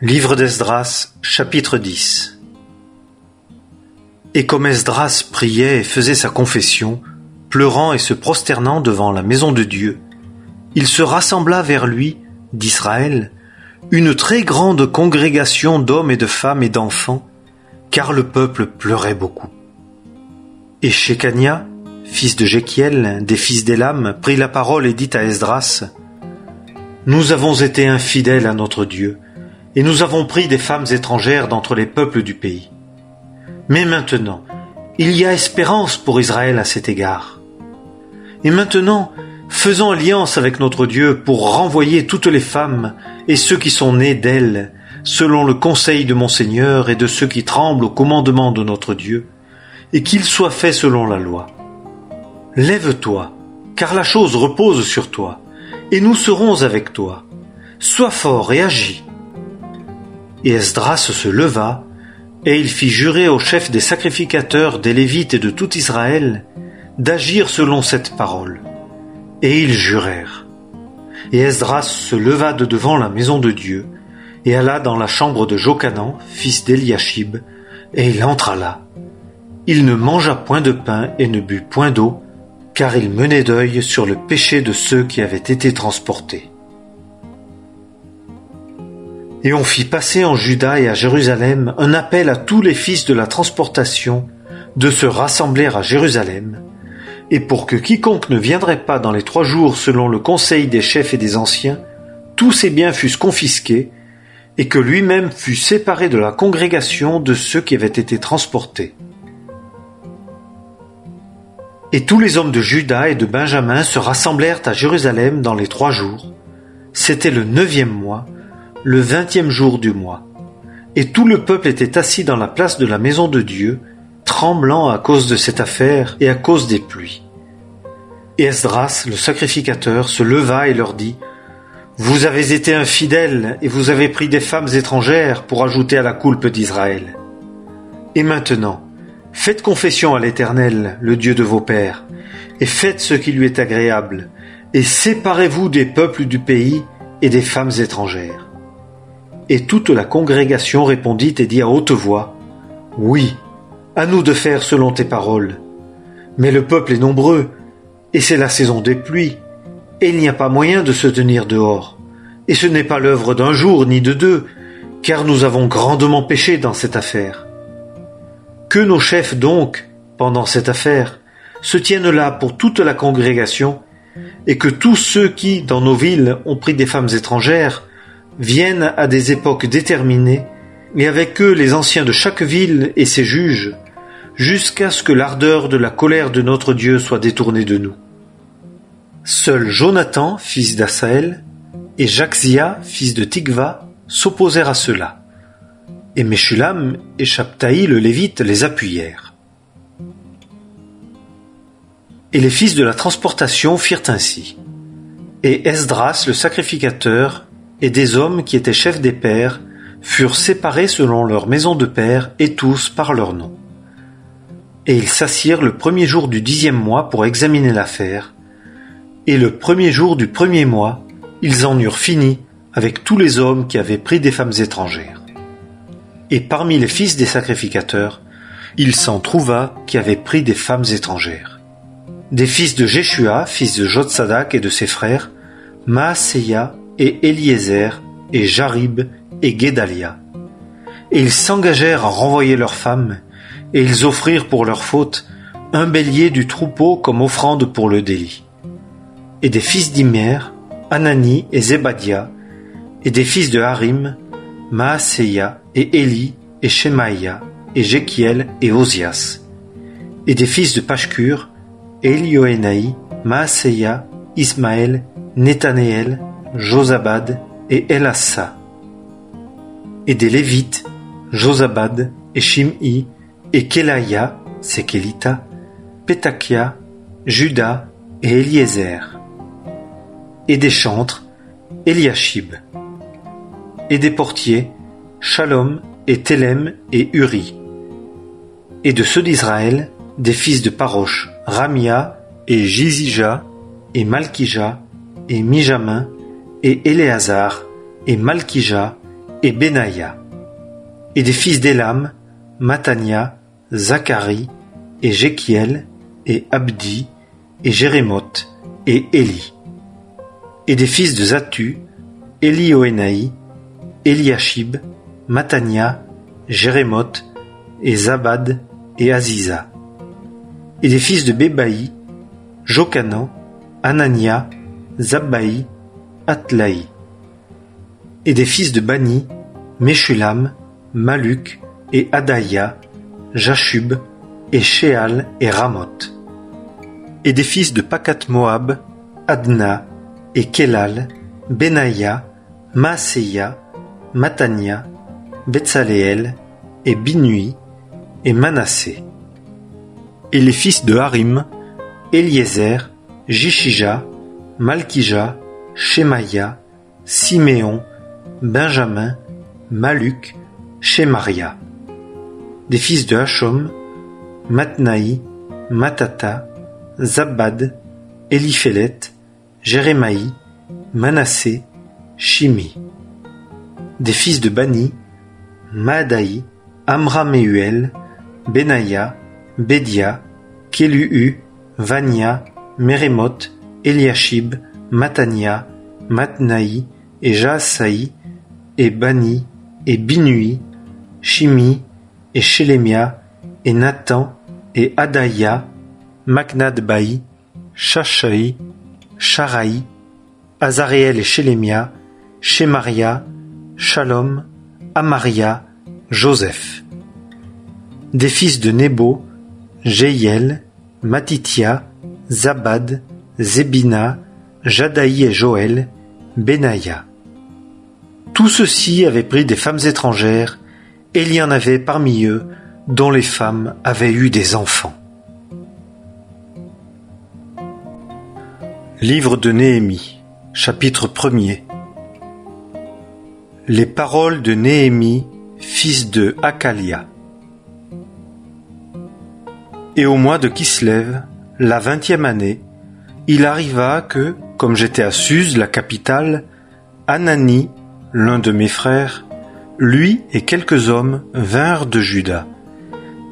Livre d'Esdras, chapitre 10. Et comme Esdras priait et faisait sa confession, pleurant et se prosternant devant la maison de Dieu, il se rassembla vers lui, d'Israël, une très grande congrégation d'hommes et de femmes et d'enfants, car le peuple pleurait beaucoup. Et Shekania, fils de Jekiel, des fils d'Élam, prit la parole et dit à Esdras: « Nous avons été infidèles à notre Dieu, et nous avons pris des femmes étrangères d'entre les peuples du pays. Mais maintenant, il y a espérance pour Israël à cet égard. Et maintenant, faisons alliance avec notre Dieu pour renvoyer toutes les femmes et ceux qui sont nés d'elles, selon le conseil de mon Seigneur et de ceux qui tremblent au commandement de notre Dieu, et qu'il soit fait selon la loi. Lève-toi, car la chose repose sur toi, et nous serons avec toi. Sois fort et agis. » Et Esdras se leva, et il fit jurer aux chefs des sacrificateurs, des Lévites et de tout Israël, d'agir selon cette parole. Et ils jurèrent. Et Esdras se leva de devant la maison de Dieu, et alla dans la chambre de Jochanan, fils d'Eliashib, et il entra là. Il ne mangea point de pain et ne but point d'eau, car il menait deuil sur le péché de ceux qui avaient été transportés. Et on fit passer en Juda et à Jérusalem un appel à tous les fils de la transportation de se rassembler à Jérusalem, et pour que quiconque ne viendrait pas dans les 3 jours selon le conseil des chefs et des anciens, tous ses biens fussent confisqués, et que lui-même fût séparé de la congrégation de ceux qui avaient été transportés. Et tous les hommes de Juda et de Benjamin se rassemblèrent à Jérusalem dans les 3 jours. C'était le 9e mois, le 20e jour du mois. Et tout le peuple était assis dans la place de la maison de Dieu, tremblant à cause de cette affaire et à cause des pluies. Et Esdras, le sacrificateur, se leva et leur dit: « Vous avez été infidèles et vous avez pris des femmes étrangères pour ajouter à la coulpe d'Israël. Et maintenant, faites confession à l'Éternel, le Dieu de vos pères, et faites ce qui lui est agréable, et séparez-vous des peuples du pays et des femmes étrangères. » Et toute la congrégation répondit et dit à haute voix: « Oui, à nous de faire selon tes paroles. Mais le peuple est nombreux, et c'est la saison des pluies, et il n'y a pas moyen de se tenir dehors. Et ce n'est pas l'œuvre d'un jour ni de 2, car nous avons grandement péché dans cette affaire. Que nos chefs donc, pendant cette affaire, se tiennent là pour toute la congrégation, et que tous ceux qui, dans nos villes, ont pris des femmes étrangères, viennent à des époques déterminées, et avec eux les anciens de chaque ville et ses juges, jusqu'à ce que l'ardeur de la colère de notre Dieu soit détournée de nous. Seul Jonathan, fils d'Asaël, et Jaxia, fils de Tikva, s'opposèrent à cela, et Meshulam et Shabtaï le Lévite les appuyèrent. Et les fils de la transportation firent ainsi. Et Esdras le sacrificateur et des hommes qui étaient chefs des pères furent séparés selon leur maison de père et tous par leur nom. Et ils s'assirent le 1er jour du 10e mois pour examiner l'affaire, et le 1er jour du 1er mois, ils en eurent fini avec tous les hommes qui avaient pris des femmes étrangères. Et parmi les fils des sacrificateurs, il s'en trouva qui avaient pris des femmes étrangères. Des fils de Jéshua, fils de Jotsadak et de ses frères, Maaseia et Eliezer et Jarib et Guédalia. Et ils s'engagèrent à renvoyer leurs femmes, et ils offrirent pour leur faute un bélier du troupeau comme offrande pour le délit. Et des fils d'Imer, Anani et Zébadia, et des fils de Harim, Maaseia et Éli et Shemaïa et Jekiel et Osias. Et des fils de Pashkur, Elioénaï, Maaseia, Ismaël, Nethanéel, Josabad et Elassa. Et des Lévites, Josabad et Shim'i et Kélaïa, c'est Kélita, Pétakia, Juda et Eliezer. Et des chantres, Eliashib. Et des portiers, Shalom et Télem et Uri. Et de ceux d'Israël, des fils de Parosh, Ramia et Jizija et Malkija et Mijamin et Éléazar et Malkija et Benaïa. Et des fils d'Élam, Matania, Zacharie, et Jéchiel, et Abdi, et Jérémoth, et Élie. Et des fils de Zattu, Élioénaï, Eliashib, Matania, Jérémoth, et Zabad, et Aziza. Et des fils de Bébaï, Jochanan, Anania, Zabbaï, Atlaï. Et des fils de Bani, Meshulam, Maluk, et Adaïa, Jashub, et Sheal, et Ramoth. Et des fils de Pakat-Moab, Adna, et Kelal, Benaïa, Maaseia, Matania, Betsaléel, et Binui, et Manassé. Et les fils de Harim, Eliezer, Jishija, Malkija, Shemaïa, Siméon, Benjamin, Maluk, Shemaria. Des fils de Hachom, Matnaï, Matata, Zabad, Eliphélet, Jérémaï, Manassé, Shimi. Des fils de Bani, Maadaï, Amraméuel, Benaïa, Bédia, Kéluhu, Vania, Mérémoth, Eliashib, Matania, Matnaï, et Jaasaï, et Bani, et Binui, Shimi, et Shelemia, et Nathan, et Adaïa, Maknadbaï, Shashaï, Sharaï, Azaréel et Shelemia, Shemaria, Shalom, Amaria, Joseph. Des fils de Nebo, Jéhiel, Matitia, Zabad, Zébina, Jadaï et Joël, Benaïa. Tous ceux-ci avaient pris des femmes étrangères, et il y en avait parmi eux dont les femmes avaient eu des enfants. Livre de Néhémie, chapitre 1er. Les paroles de Néhémie, fils de Hakalia. Et au mois de Kislev, la 20e année, il arriva que, comme j'étais à Suse, la capitale, Hanani, l'un de mes frères, lui et quelques hommes vinrent de Juda.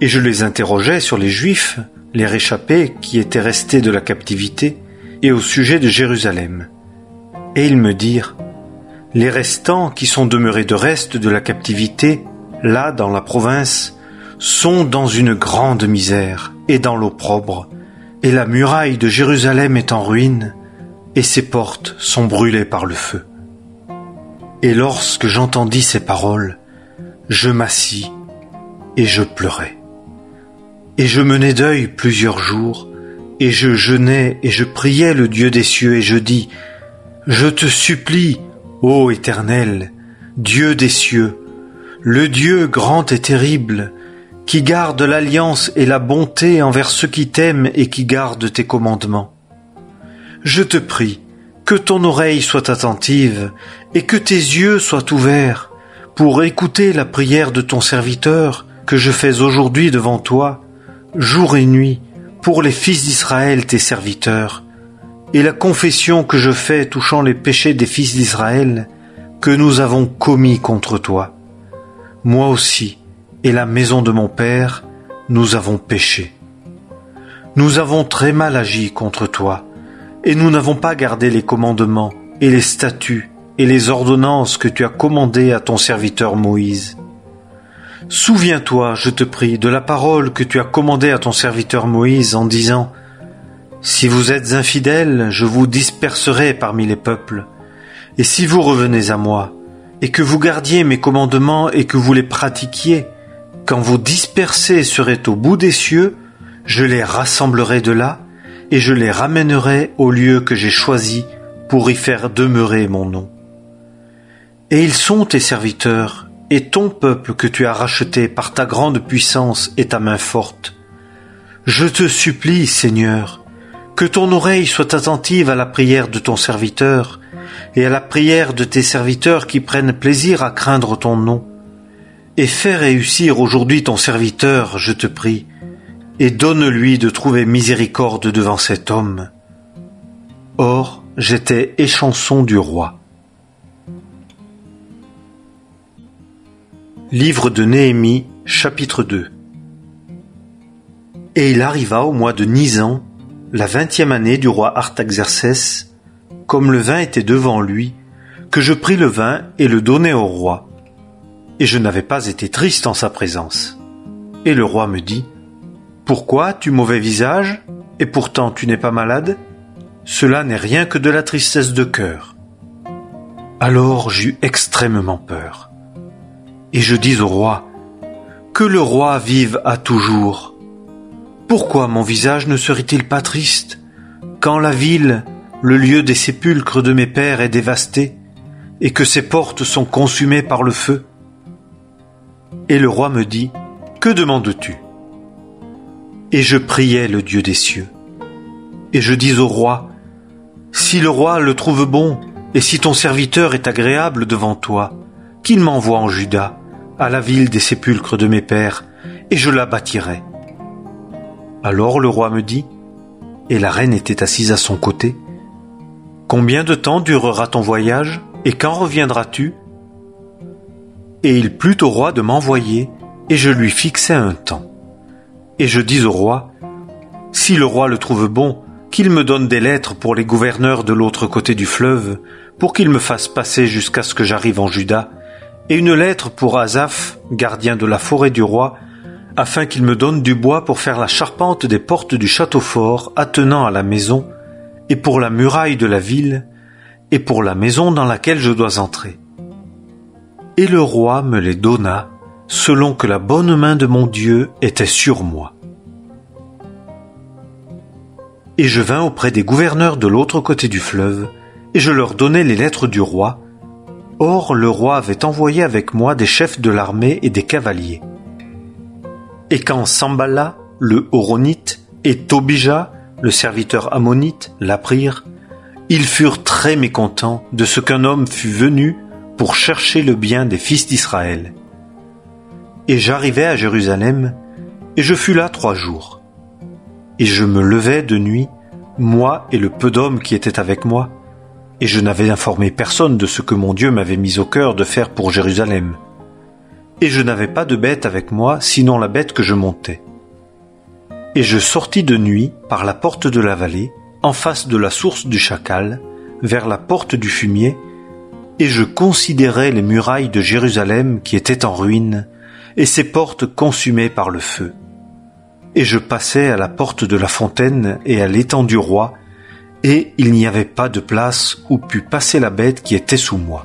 Et je les interrogeai sur les Juifs, les réchappés qui étaient restés de la captivité, et au sujet de Jérusalem. Et ils me dirent, les restants qui sont demeurés de reste de la captivité, là dans la province, sont dans une grande misère et dans l'opprobre, et la muraille de Jérusalem est en ruine, et ses portes sont brûlées par le feu. Et lorsque j'entendis ces paroles, je m'assis et je pleurais. Et je menai deuil plusieurs jours, et je jeûnais et je priais le Dieu des cieux, et je dis, je te supplie, ô Éternel, Dieu des cieux, le Dieu grand et terrible, qui garde l'alliance et la bonté envers ceux qui t'aiment et qui gardent tes commandements. Je te prie, que ton oreille soit attentive et que tes yeux soient ouverts pour écouter la prière de ton serviteur que je fais aujourd'hui devant toi, jour et nuit, pour les fils d'Israël tes serviteurs, et la confession que je fais touchant les péchés des fils d'Israël que nous avons commis contre toi. Moi aussi, et la maison de mon père, nous avons péché. Nous avons très mal agi contre toi, et nous n'avons pas gardé les commandements et les statuts et les ordonnances que tu as commandées à ton serviteur Moïse. Souviens-toi, je te prie, de la parole que tu as commandée à ton serviteur Moïse en disant « Si vous êtes infidèles, je vous disperserai parmi les peuples. Et si vous revenez à moi, et que vous gardiez mes commandements et que vous les pratiquiez, quand vos dispersés seraient au bout des cieux, je les rassemblerai de là, et je les ramènerai au lieu que j'ai choisi pour y faire demeurer mon nom. Et ils sont tes serviteurs, et ton peuple que tu as racheté par ta grande puissance et ta main forte. Je te supplie, Seigneur, que ton oreille soit attentive à la prière de ton serviteur, et à la prière de tes serviteurs qui prennent plaisir à craindre ton nom. Et fais réussir aujourd'hui ton serviteur, je te prie, et donne-lui de trouver miséricorde devant cet homme. Or, j'étais échanson du roi. Livre de Néhémie, chapitre 2. Et il arriva au mois de Nisan, la 20e année du roi Artaxercès, comme le vin était devant lui, que je pris le vin et le donnai au roi. Et je n'avais pas été triste en sa présence. Et le roi me dit, « Pourquoi as-tu mauvais visage, et pourtant tu n'es pas malade ? Cela n'est rien que de la tristesse de cœur. » Alors j'eus extrêmement peur. Et je dis au roi, « Que le roi vive à toujours. Pourquoi mon visage ne serait-il pas triste, quand la ville, le lieu des sépulcres de mes pères, est dévastée, et que ses portes sont consumées par le feu ?» Et le roi me dit, « Que demandes-tu » Et je priai le Dieu des cieux. Et je dis au roi, « Si le roi le trouve bon, et si ton serviteur est agréable devant toi, qu'il m'envoie en Juda, à la ville des sépulcres de mes pères, et je la bâtirai. » Alors le roi me dit, et la reine était assise à son côté, « Combien de temps durera ton voyage, et quand reviendras-tu » Et il plut au roi de m'envoyer, et je lui fixai un temps. Et je dis au roi, « Si le roi le trouve bon, qu'il me donne des lettres pour les gouverneurs de l'autre côté du fleuve, pour qu'ils me fassent passer jusqu'à ce que j'arrive en Juda, et une lettre pour Asaph, gardien de la forêt du roi, afin qu'il me donne du bois pour faire la charpente des portes du château fort attenant à la maison, et pour la muraille de la ville, et pour la maison dans laquelle je dois entrer. » Et le roi me les donna, selon que la bonne main de mon Dieu était sur moi. Et je vins auprès des gouverneurs de l'autre côté du fleuve, et je leur donnai les lettres du roi. Or le roi avait envoyé avec moi des chefs de l'armée et des cavaliers. Et quand Sambala, le Horonite, et Tobija, le serviteur ammonite, l'apprirent, ils furent très mécontents de ce qu'un homme fût venu pour chercher le bien des fils d'Israël. Et j'arrivai à Jérusalem, et je fus là 3 jours. Et je me levai de nuit, moi et le peu d'hommes qui étaient avec moi, et je n'avais informé personne de ce que mon Dieu m'avait mis au cœur de faire pour Jérusalem. Et je n'avais pas de bête avec moi, sinon la bête que je montais. Et je sortis de nuit par la porte de la vallée, en face de la source du Chacal, vers la porte du fumier, et je considérai les murailles de Jérusalem qui étaient en ruine, et ses portes consumées par le feu. Et je passai à la porte de la fontaine et à l'étang du roi, et il n'y avait pas de place où pût passer la bête qui était sous moi.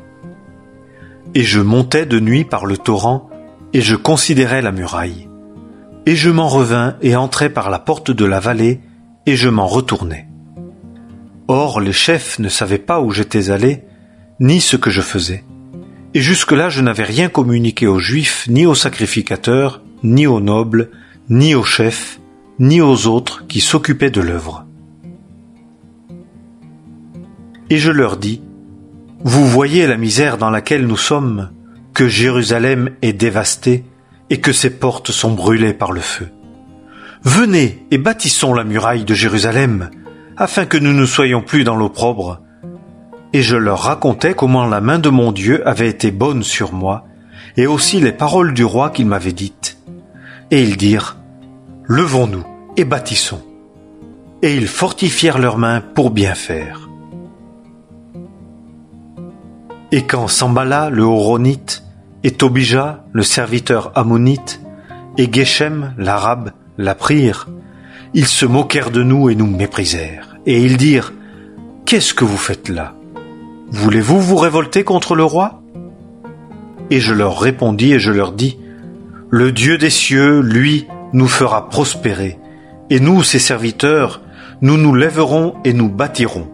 Et je montai de nuit par le torrent, et je considérai la muraille. Et je m'en revins et entrai par la porte de la vallée, et je m'en retournai. Or les chefs ne savaient pas où j'étais allé, ni ce que je faisais. Et jusque-là je n'avais rien communiqué aux Juifs, ni aux sacrificateurs, ni aux nobles, ni aux chefs, ni aux autres qui s'occupaient de l'œuvre. Et je leur dis, « Vous voyez la misère dans laquelle nous sommes, que Jérusalem est dévastée et que ses portes sont brûlées par le feu. Venez et bâtissons la muraille de Jérusalem, afin que nous ne soyons plus dans l'opprobre. » Et je leur racontai comment la main de mon Dieu avait été bonne sur moi, et aussi les paroles du roi qu'il m'avait dites. Et ils dirent, « Levons-nous et bâtissons. » Et ils fortifièrent leurs mains pour bien faire. Et quand Sambala, le Horonite, et Tobija, le serviteur ammonite, et Geshem, l'arabe, l'apprirent, ils se moquèrent de nous et nous méprisèrent. Et ils dirent, « Qu'est-ce que vous faites là? Voulez-vous vous révolter contre le roi ?» Et je leur répondis et je leur dis, « Le Dieu des cieux, lui, nous fera prospérer, et nous, ses serviteurs, nous nous lèverons et nous bâtirons.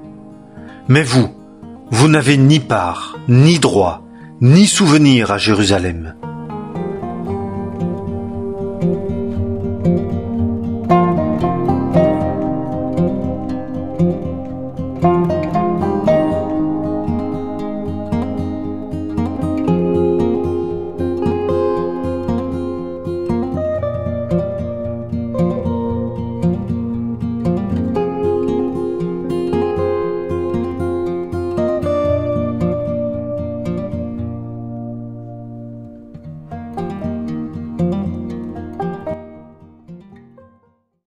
Mais vous n'avez ni part, ni droit, ni souvenir à Jérusalem.